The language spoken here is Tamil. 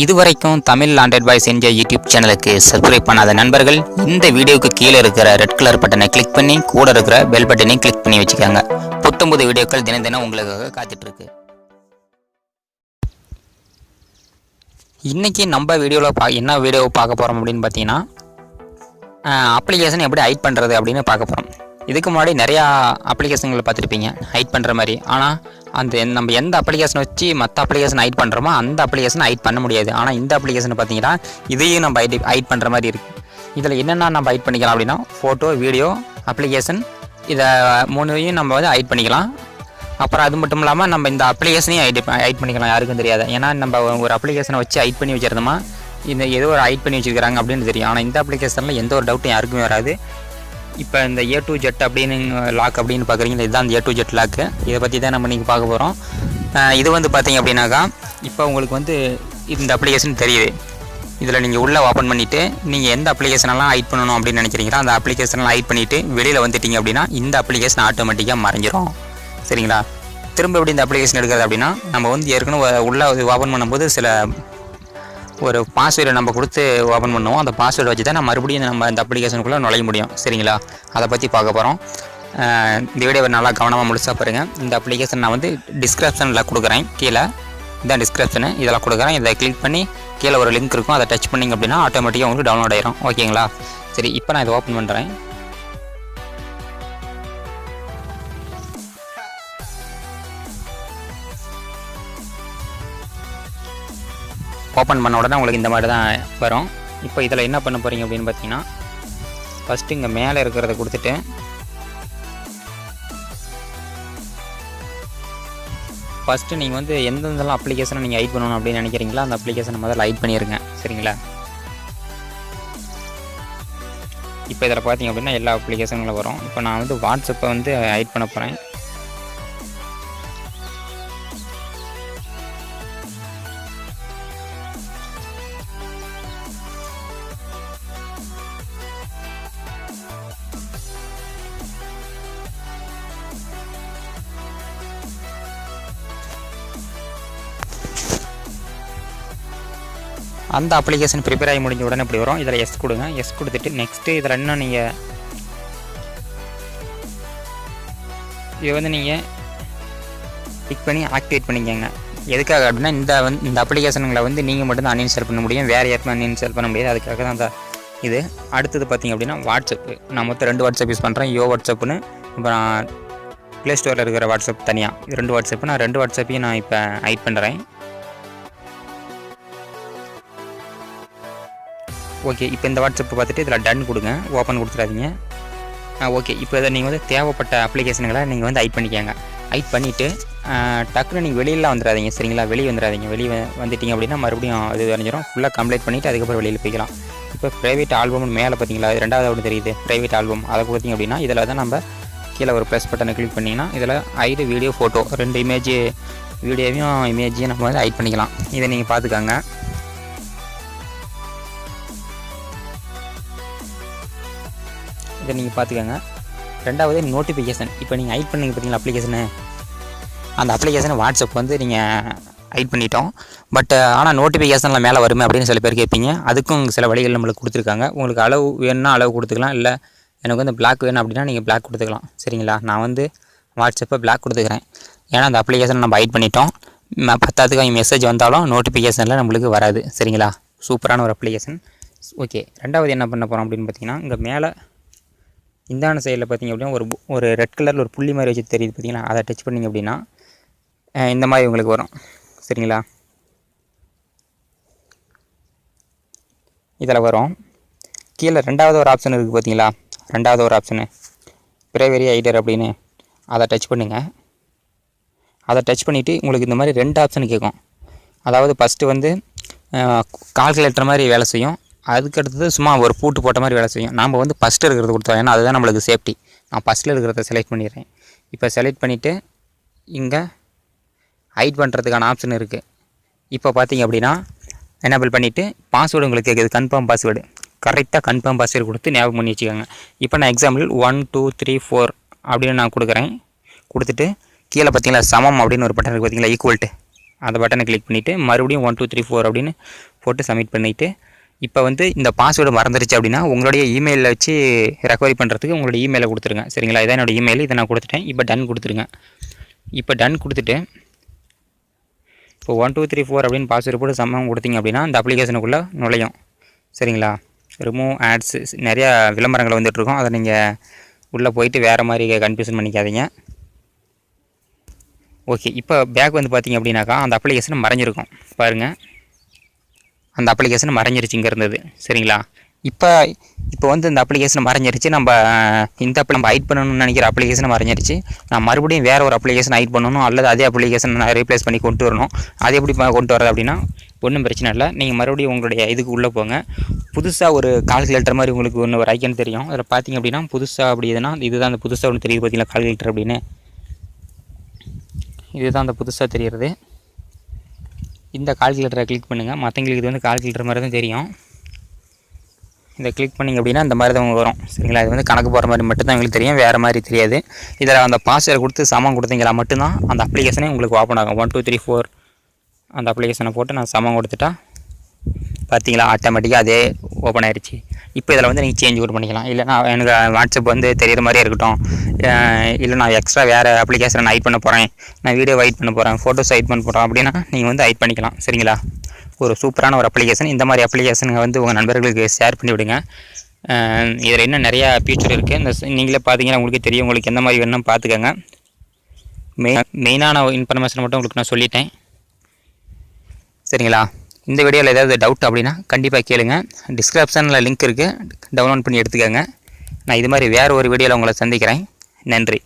இதுவரைக்கும் Tamil Android boys NJ YouTube சேனலுக்கு சப்ஸ்கிரைப் பண்ணாத நண்பர்கள் இந்த வீடியோக்கு கீழே இருக்கிற ரெட் கலர் பட்டனை கிளிக் பண்ணி கூட இருக்கிற பெல் பட்டனையும் கிளிக் பண்ணி வச்சுக்கோங்க. புத்தம்புது வீடியோக்கள் தினம் தினம் உங்களுக்காக காத்துட்டு இருக்கு. இன்றைக்கி நம்ம வீடியோவில் என்ன வீடியோ பார்க்க போகிறோம் அப்படின்னு பார்த்தீங்கன்னா, அப்ளிகேஷன் எப்படி ஹைட் பண்ணுறது அப்படின்னு பார்க்க போகிறோம். இதுக்கு முன்னாடி நிறையா அப்ளிகேஷன்களை பார்த்துருப்பீங்க ஹைட் பண்ணுற மாதிரி. ஆனால் நம்ம எந்த அப்ளிகேஷன் வச்சு மற்ற அப்ளிகேஷன் ஹைட் பண்ணுறோமோ அந்த அப்ளிகேஷன் ஹைட் பண்ண முடியாது. ஆனால் இந்த அப்ளிகேஷன் பார்த்தீங்கன்னா இதையும் நம்ம ஹைட் பண்ணுற மாதிரி இருக்குது. இதில் என்னென்ன நம்ம ஹைட் பண்ணிக்கலாம் அப்படின்னா, ஃபோட்டோ, வீடியோ, அப்ளிகேஷன், இதை மூணையும் நம்ம வந்து ஹைட் பண்ணிக்கலாம். அப்புறம் அது மட்டும் இல்லாமல் நம்ம இந்த அப்ளிகேஷனையும் ஹைட் பண்ணிக்கலாம், யாருக்கும் தெரியாது. ஏன்னா நம்ம ஒரு அப்ளிகேஷனை வச்சு ஹைட் பண்ணி வச்சிருந்தோமா இந்த ஏதோ ஒரு ஹைட் பண்ணி வச்சுருக்காங்க அப்படின்னு தெரியும். ஆனால் இந்த அப்ளிகேஷனில் எந்த ஒரு டவுட்டும் யாருக்குமே வராது. இப்போ இந்த A to Z அப்படின்னு லாக் அப்படின்னு பார்க்குறீங்களா, இதுதான் இந்த A to Z லாக்கு. இதை பற்றி தான் நம்ம இன்றைக்கி பார்க்க போகிறோம். இது வந்து பார்த்திங்க அப்படின்னாக்கா, இப்போ உங்களுக்கு வந்து இந்த அப்ளிகேஷன் தெரியுது. இதில் நீங்கள் உள்ளே ஓப்பன் பண்ணிவிட்டு நீங்கள் எந்த அப்ளிகேஷனெல்லாம் ஹைட் பண்ணணும் அப்படின்னு நினைக்கிறீங்களோ அந்த அப்ளிகேஷனெலாம் ஹைட் பண்ணிவிட்டு வெளியில் வந்துட்டீங்க அப்படின்னா இந்த அப்ளிகேஷன் ஆட்டோமேட்டிக்காக மறைஞ்சிரும். சரிங்களா? திரும்ப எப்படி இந்த அப்ளிகேஷன் எடுக்கிறது அப்படின்னா, நம்ம வந்து ஏற்கனவே உள்ளே ஓப்பன் பண்ணும்போது ஒரு பாஸ்வேர்டை நம்ம கொடுத்து ஓப்பன் பண்ணுவோம். அந்த பாஸ்வேர்டை வச்சு தான் நம்ம மறுபடியும் நம்ம இந்த அப்ளிகேஷனுக்குள்ளே நுழைய முடியும். சரிங்களா? அதை பற்றி பார்க்க போகிறோம். இந்த வீடியோவை நல்லா கவனமாக முழுசாக பாருங்கள். இந்த அப்ளிகேஷன் நான் வந்து டிஸ்கிரிப்ஷனில் கொடுக்குறேன். கீழே இதான் டிஸ்கிரிப்ஷனு, இதெல்லாம் கொடுக்குறேன். இதை கிளிக் பண்ணி கீழே ஒரு லிங்க் இருக்கும், அதை டச் பண்ணிங்க அப்படின்னா ஆட்டோமேட்டிக்காக உங்களுக்கு டவுன்லோட் ஆயிரும். ஓகேங்களா? சரி, இப்போ நான் இதை ஓப்பன் பண்ணுறேன். ஓப்பன் பண்ண உடனே உங்களுக்கு இந்த மாதிரி தான் வரும். இப்போ இதில் என்ன பண்ண போகிறீங்க அப்படின்னு பார்த்தீங்கன்னா, ஃபஸ்ட்டு இங்கே மேலே இருக்கிறத கொடுத்துட்டு ஃபஸ்ட்டு நீங்கள் வந்து எந்தெந்தெல்லாம் அப்ளிகேஷனை நீங்கள் ஹைட் பண்ணணும் அப்படின்னு நினைக்கிறீங்களோ அந்த அப்ளிகேஷனை முதல்ல ஹைட் பண்ணிடுங்க. சரிங்களா? இப்போ இதில் பார்த்தீங்க அப்படின்னா எல்லா அப்ளிகேஷன்களும் வரும். இப்போ நான் வந்து வாட்ஸ்அப்பை வந்து ஹைட் பண்ண போகிறேன். அந்த அப்ளிகேஷன் ப்ரிப்பேர் ஆகி முடிஞ்ச உடனே இப்படி வரும். இதில் எஸ் கொடுங்க. எஸ் கொடுத்துட்டு நெக்ஸ்ட்டு இதில் இன்னும் நீங்கள் இதை வந்து நீங்கள் கிளிக் பண்ணி ஆக்டிவேட் பண்ணிக்கோங்க. எதுக்காக அப்படின்னா இந்த அப்ளிகேஷனுங்களை வந்து நீங்கள் மட்டும் தான் அன்இன்ஸ்டால் பண்ண முடியும், வேறு யாருமே அன்இன்ஸ்டால் பண்ண முடியாது. அதுக்காக தான் அந்த இது. அடுத்தது பார்த்திங்க அப்படின்னா வாட்ஸ்அப்பு. நான் மொத்தம் 2 வாட்ஸ்அப் யூஸ் பண்ணுறேன். வாட்ஸ்அப்புன்னு அப்புறம் ப்ளே ஸ்டோரில் இருக்கிற வாட்ஸ்அப் தனியாக 2 வாட்ஸ்அப்பு. நான் 2 வாட்ஸ்அப்பையும் நான் இப்போ ஹைட் பண்ணுறேன். ஓகே, இப்போ இந்த வாட்ஸ்அப் பார்த்துட்டு இதில் டன் கொடுங்க. ஓப்பன் கொடுத்துடாதீங்க. ஓகே, இப்போ இதை நீங்கள் வந்து தேவைப்பட்ட அப்ளிகேஷனுங்களை நீங்கள் வந்து ஹைட் பண்ணிக்கோங்க. ஹைட் பண்ணிவிட்டு டக்குன்னு நீங்கள் வெளியிலாம் வந்துடாதீங்க. சரிங்களா? வெளியே வந்துடாதீங்க. வெளியே வந்துட்டிங்க அப்படின்னா மறுபடியும் அது வரைஞ்சிரும். ஃபுல்லாக கம்ப்ளீட் பண்ணிவிட்டு அதுக்கப்புறம் வெளியில் போய்க்கலாம். இப்போ ப்ரைவேட் ஆல்பம்னு மேலே பார்த்தீங்களா, 2வது ஒன்று தெரியுது ப்ரைவேட் ஆல்பம். அதை பார்த்திங்க அப்படின்னா இதில் தான் நம்ம கீழே ஒரு ப்ளஸ் பட்டனை கிளிக் பண்ணிங்கன்னா இதில் ஹைடு வீடியோ, ஃபோட்டோ 2 வீடியோவையும் இமேஜையும் நம்ம வந்து ஹைட் பண்ணிக்கலாம். இதை நீங்கள் பார்த்துக்காங்க. இதை நீங்கள் பார்த்துக்கோங்க. 2வது நோட்டிஃபிகேஷன். இப்போ நீங்கள் ஹைட் பண்ணிங்க பார்த்தீங்களா அப்ளிகேஷனு, அந்த அப்ளிகேஷனை வாட்ஸ்அப் வந்து நீங்கள் ஹைட் பண்ணிட்டோம். ஆனால் நோட்டிஃபிகேஷனில் மேலே வருமே அப்படின்னு சில பேர் கேட்பீங்க. அதுக்கும் சில வழிகள் நம்மளுக்கு கொடுத்துருக்காங்க. உங்களுக்கு அளவு வேணும்னா அளவு கொடுத்துக்கலாம், இல்லை எனக்கு வந்து பிளாக் வேணும் அப்படின்னா நீங்கள் பிளாக் கொடுத்துக்கலாம். சரிங்களா? நான் வந்து வாட்ஸ்அப்பை பிளாக் கொடுத்துக்கிறேன். ஏன்னா அந்த அப்ளிகேஷனை நம்ம ஹைட் பண்ணிட்டோம். 10க்கு மெசேஜ் வந்தாலும் நோட்டிஃபிகேஷனில் நம்மளுக்கு வராது. சரிங்களா? சூப்பரான ஒரு அப்ளிகேஷன். ஓகே, 2வது என்ன பண்ண போகிறோம் அப்படின்னு பார்த்தீங்கன்னா, இங்கே மேலே இந்தான சைடில் பார்த்திங்க அப்படின்னா ஒரு ரெட் கலரில் ஒரு புள்ளி மாதிரி வச்சு தெரியுது பார்த்தீங்களா, அதை டச் பண்ணிங்க அப்படின்னா இந்த மாதிரி உங்களுக்கு வரும். சரிங்களா? இதில் வரும். கீழே 2வது ஒரு ஆப்ஷன் இருக்குது பார்த்தீங்களா, 2வது ஒரு ஆப்ஷனு பிரைவரி ஹைடர் அப்படின்னு, அதை டச் பண்ணுங்கள். அதை டச் பண்ணிவிட்டு உங்களுக்கு இந்த மாதிரி 2 ஆப்ஷன் கேட்கும். அதாவது ஃபஸ்ட்டு வந்து கால்குலேட்டர் மாதிரி வேலை செய்யும். அதுக்கடுத்தது சும்மா ஒரு பூட்டு போட்ட மாதிரி வேலை செய்யும். நாம் வந்து ஃபஸ்ட்டு இருக்கிறது கொடுத்தோம், ஏன்னா அதுதான் நம்மளுக்கு சேஃப்டி. நான் ஃபஸ்ட்டில் இருக்கிறத செலக்ட் பண்ணிடுறேன். இப்போ செலக்ட் பண்ணிவிட்டு இங்கே ஹைட் பண்ணுறதுக்கான ஆப்ஷன் இருக்குது. இப்போ பார்த்தீங்க அப்படின்னா எனேபிள் பண்ணிவிட்டு பாஸ்வேர்டு உங்களுக்கு கேட்குது, கன்ஃபார்ம் பாஸ்வேர்டு. கரெக்டாக கன்ஃபார்ம் பாஸ்வேர்டு கொடுத்து ஞாபகம் பண்ணி வச்சுக்கோங்க. இப்போ நான் எக்ஸாம்பிள் 1 2 3 4 அப்படின்னு நான் கொடுக்குறேன். கொடுத்துட்டு கீழே பார்த்தீங்களா சமம் அப்படின்னு ஒரு பட்டன் இருக்குது பார்த்தீங்களா, ஈக்குவல்ட்டு, அந்த பட்டனை கிளிக் பண்ணிவிட்டு மறுபடியும் 1 2 3 4 அப்படின்னு போட்டு சப்மிட் பண்ணிவிட்டு இப்போ வந்து இந்த பாஸ்வேர்டு மறந்துருச்சு அப்படின்னா உங்களுடைய இமெயிலில் வச்சு ரெக்கவரி பண்ணுறதுக்கு உங்களுடைய இமெயிலை கொடுத்துருங்க. சரிங்களா? இதான் என்னோடய இமெயில், இதை நான் கொடுத்துட்டேன். இப்போ டன் கொடுத்துருங்க. இப்போ டன் கொடுத்துட்டு இப்போ 1 2 3 4 அப்படின்னு பாஸ்வேர்டு போட்டு சம்மம் கொடுத்தீங்க அப்படின்னா அந்த அப்ளிகேஷனுக்குள்ளே நுழையும். சரிங்களா? ரிமூவ் ஆட்ஸ் நிறையா விளம்பரங்கள் வந்துட்டுருக்கோம். அதை நீங்கள் உள்ளே போயிட்டு வேறு மாதிரி கன்ஃபியூஷன் பண்ணிக்காதீங்க. ஓகே, இப்போ பேக் வந்து பார்த்திங்க அப்படின்னாக்கா அந்த அப்ளிகேஷன் மறைஞ்சிருக்கும் பாருங்கள். அந்த அப்ளிகேஷன் மறைஞ்சிருச்சு இங்கே இருந்தது. சரிங்களா? இப்போ வந்து இந்த அப்ளிகேஷன் மறைஞ்சிருச்சு. நம்ம ஹைட் பண்ணணும்னு நினைக்கிற அப்ளிகேஷன் மறைஞ்சிருச்சு. நான் மறுபடியும் வேறு ஒரு அப்ளிகேஷன் ஹைட் பண்ணணும் அல்லது அதே அப்ளிகேஷன் நான் ரீப்ளேஸ் பண்ணி கொண்டு வரணும். அது எப்படி கொண்டு வரது அப்படின்னா ஒன்றும் பிரச்சனை இல்லை. நீங்கள் மறுபடியும் உங்களுடைய இதுக்கு உள்ளே போங்க. புதுசாக ஒரு கால்குலேட்டர் மாதிரி உங்களுக்கு ஒரு ஐக்கன் தெரியும். அதில் பார்த்திங்க அப்படின்னா புதுசாக அப்படி எதுனா இதுதான் அந்த புதுசாக ஒன்று தெரியுது பார்த்தீங்களா, கால்குலேட்டர் அப்படின்னு. இதுதான் அந்த புதுசாக தெரிகிறது. இந்த கால்குலேட்டரை கிளிக் பண்ணுங்கள். மற்றவங்களுக்கு இது வந்து கால்குலேட்டர் மாதிரி தான் தெரியும். இதை கிளிக் பண்ணிங்க அப்படின்னா இந்த மாதிரி தான் வரும். சரிங்களா? இது வந்து கணக்கு போகிற மாதிரி மட்டும்தான் எங்களுக்கு தெரியும், வேறு மாதிரி தெரியாது. இதில் அந்த பாஸ்வேர்டு கொடுத்து சமம் கொடுத்தீங்களா மட்டும்தான் அந்த அப்ளிகேஷனே உங்களுக்கு ஓப்பன் ஆகும். 1 2 3 4 அந்த அப்ளிகேஷனை போட்டு நான் சமம் கொடுத்துட்டா பார்த்தீங்களா ஆட்டோமேட்டிக்காக அதே ஓப்பன் ஆயிடுச்சு. இப்போ இதில் வந்து நீங்கள் சேஞ்ச் கூட பண்ணிக்கலாம். இல்லைனா எனக்கு வாட்ஸ்அப் வந்து தெரிகிற மாதிரியே இருக்கட்டும், இல்லை நான் எக்ஸ்ட்ரா வேறு அப்ளிகேஷனை நான் ஹைட் பண்ண போகிறேன், நான் வீடியோ ஹைட் பண்ண போகிறேன், ஃபோட்டோஸ் ஹைட் பண்ண போகிறேன் அப்படின்னா நீங்கள் வந்து ஹைட் பண்ணிக்கலாம். சரிங்களா? ஒரு சூப்பரான ஒரு அப்ளிகேஷன். இந்த மாதிரி அப்ளிகேஷனுங்க வந்து உங்கள் நண்பர்களுக்கு ஷேர் பண்ணி விடுங்க. இதில் இன்னும் நிறையா ஃபீச்சர் இருக்குது. இந்த நீங்களே பார்த்தீங்கன்னா உங்களுக்கே தெரியும். உங்களுக்கு எந்த மாதிரி வேணும்னு பார்த்துக்கோங்க. மெயினான இன்ஃபர்மேஷன் மட்டும் உங்களுக்கு நான் சொல்லிட்டேன். சரிங்களா? இந்த வீடியோவில் ஏதாவது டவுட் அப்படின்னா கண்டிப்பாக கேளுங்க. டிஸ்கிரிப்ஷனில் லிங்க் இருக்குது, டவுன்லோட் பண்ணி எடுத்துக்கோங்க. நான் இது மாதிரி வேறு ஒரு வீடியோவில் உங்களை சந்திக்கிறேன். நன்றி.